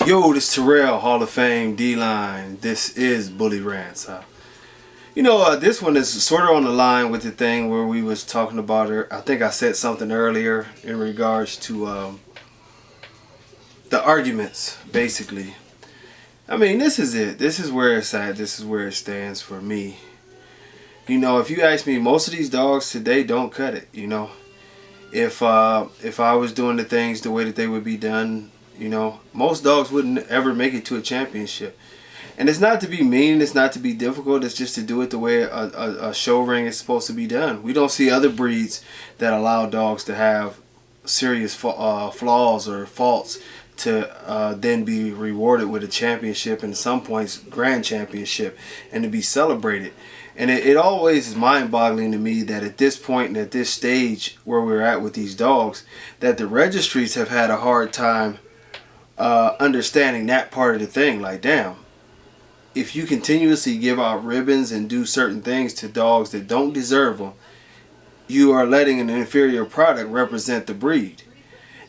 Yo, this Terrell, Hall of Fame, D-Line. This is Bully Rants. This one is sort of on the line with the thing where we was talking about her. I think I said something earlier in regards to the arguments, basically. I mean, this is it. This is where it's at. This is where it stands for me. If you ask me, most of these dogs today don't cut it. If I was doing the things the way that they would be done, most dogs wouldn't ever make it to a championship. And it's not to be mean, it's not to be difficult, it's just to do it the way a show ring is supposed to be done. We don't see other breeds that allow dogs to have serious flaws or faults to then be rewarded with a championship, and at some points grand championship, and to be celebrated. And it always is mind-boggling to me that at this point and at this stage where we're at with these dogs, that the registries have had a hard time understanding that part of the thing. Like, damn, if you continuously give out ribbons and do certain things to dogs that don't deserve them, you are letting an inferior product represent the breed.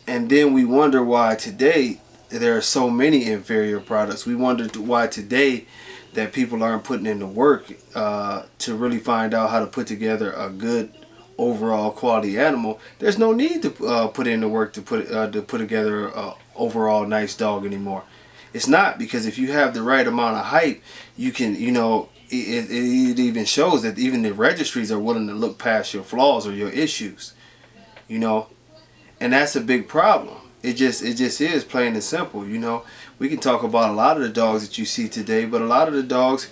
And then we wonder why today there are so many inferior products. We wonder why today that people aren't putting in the work to really find out how to put together a good overall quality animal. There's no need to put in the work to put together a overall nice dog anymore. It's not, because if you have the right amount of hype, you can, it even shows that even the registries are willing to look past your flaws or your issues, and that's a big problem. It just is, plain and simple. We can talk about a lot of the dogs that you see today, but a lot of the dogs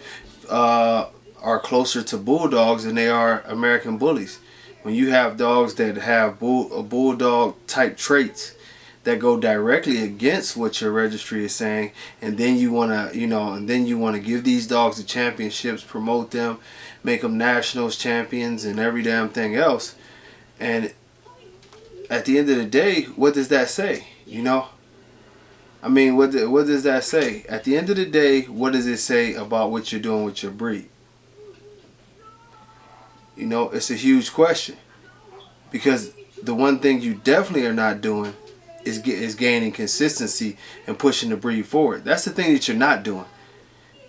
are closer to bulldogs than they are American bullies. When you have dogs that have bulldog type traits that go directly against what your registry is saying, and then you want to give these dogs the championships, promote them, make them nationals champions and every damn thing else, and at the end of the day, what does that say? I mean, what does that say? At the end of the day, what does it say about what you're doing with your breed? It's a huge question, because the one thing you definitely are not doing is gaining consistency and pushing the breed forward. That's the thing that you're not doing.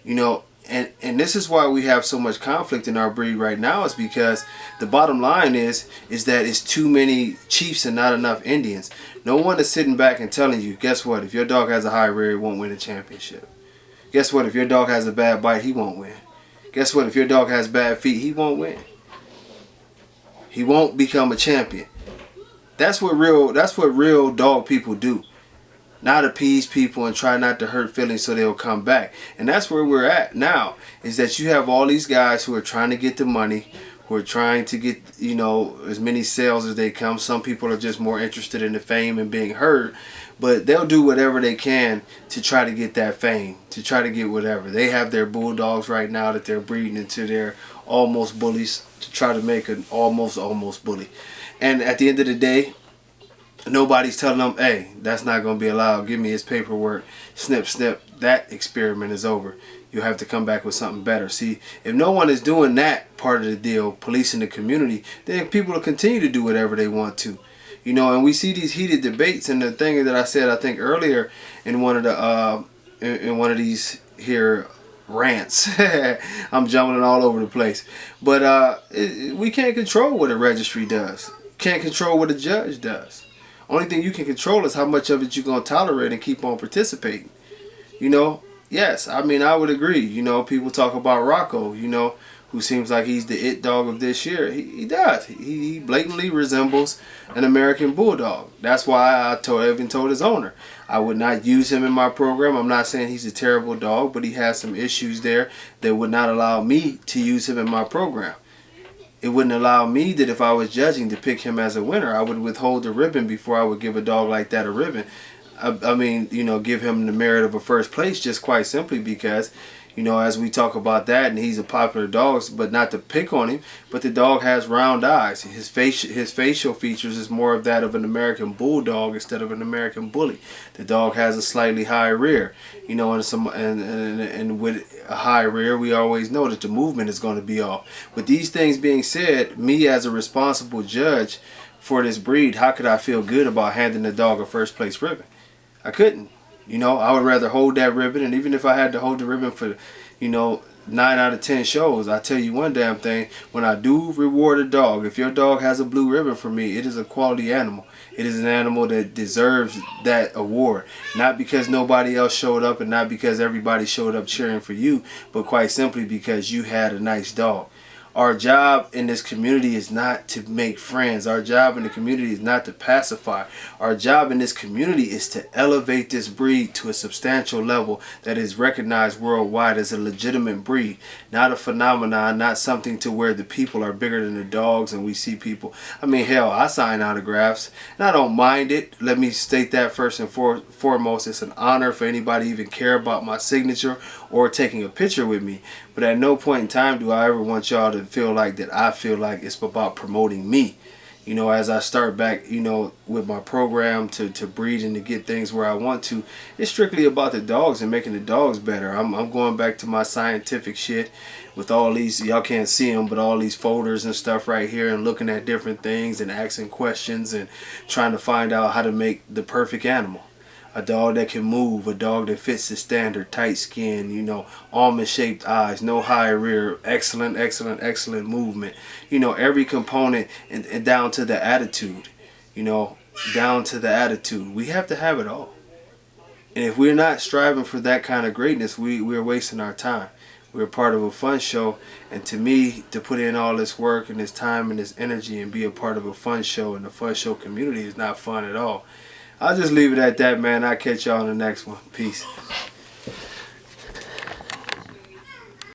And this is why we have so much conflict in our breed right now, is because the bottom line is that it's too many chiefs and not enough Indians. No one is sitting back and telling you, guess what, if your dog has a high rear, it won't win a championship. Guess what, if your dog has a bad bite, he won't win. Guess what, if your dog has bad feet, he won't win. He won't become a champion. That's what real dog people do. Not appease people and try not to hurt feelings so they'll come back. And that's where we're at now, is that you have all these guys who are trying to get the money, who are trying to get, as many sales as they come. Some people are just more interested in the fame and being heard, but they'll do whatever they can to try to get that fame, to try to get whatever. They have their bulldogs right now that they're breeding into their almost bullies to try to make an almost bully. And at the end of the day, nobody's telling them, hey, that's not going to be allowed. Give me his paperwork. Snip, snip. That experiment is over. You have to come back with something better. See, if no one is doing that part of the deal, policing the community, then people will continue to do whatever they want to. And we see these heated debates, and the thing that I said, I think earlier in one of these here rants, I'm jumping all over the place, but we can't control what a registry does. Can't control what a judge does. Only thing you can control is how much of it you're going to tolerate and keep on participating. Yes, I mean, I would agree. People talk about Rocco, who seems like he's the it dog of this year. He does. He blatantly resembles an American bulldog. That's why I even told his owner, I would not use him in my program. I'm not saying he's a terrible dog, but he has some issues there that would not allow me to use him in my program. It wouldn't allow me, that if I was judging, to pick him as a winner. I would withhold the ribbon before I would give a dog like that a ribbon. I mean, give him the merit of a first place, just quite simply because, as we talk about that, and he's a popular dog, but not to pick on him, but the dog has round eyes. His facial features is more of that of an American bulldog instead of an American bully. The dog has a slightly high rear, and with a high rear, we always know that the movement is going to be off. With these things being said, me as a responsible judge for this breed, how could I feel good about handing the dog a first place ribbon? I couldn't. You know, I would rather hold that ribbon, and even if I had to hold the ribbon for, 9 out of 10 shows, I tell you one damn thing, when I do reward a dog, if your dog has a blue ribbon for me, it is a quality animal. It is an animal that deserves that award. Not because nobody else showed up and not because everybody showed up cheering for you, but quite simply because you had a nice dog. Our job in this community is not to make friends. Our job in the community is not to pacify. Our job in this community is to elevate this breed to a substantial level that is recognized worldwide as a legitimate breed, not a phenomenon, not something to where the people are bigger than the dogs and we see people. I mean, hell, I sign autographs and I don't mind it. Let me state that first and foremost. It's an honor for anybody even care about my signature or taking a picture with me. But at no point in time do I ever want y'all to feel like that I feel like it's about promoting me. You know, as I start back, with my program to breed and to get things where I want to, it's strictly about the dogs and making the dogs better. I'm going back to my scientific shit with all these, y'all can't see them, but all these folders and stuff right here, and looking at different things and asking questions and trying to find out how to make the perfect animal. A dog that can move, a dog that fits the standard, tight skin, almond-shaped eyes, no high rear, excellent movement. Every component and down to the attitude, down to the attitude. We have to have it all. And if we're not striving for that kind of greatness, we're wasting our time. We're part of a fun show, and to me, to put in all this work and this time and this energy and be a part of a fun show and the fun show community is not fun at all. I'll just leave it at that, man. I'll catch y'all on the next one. Peace.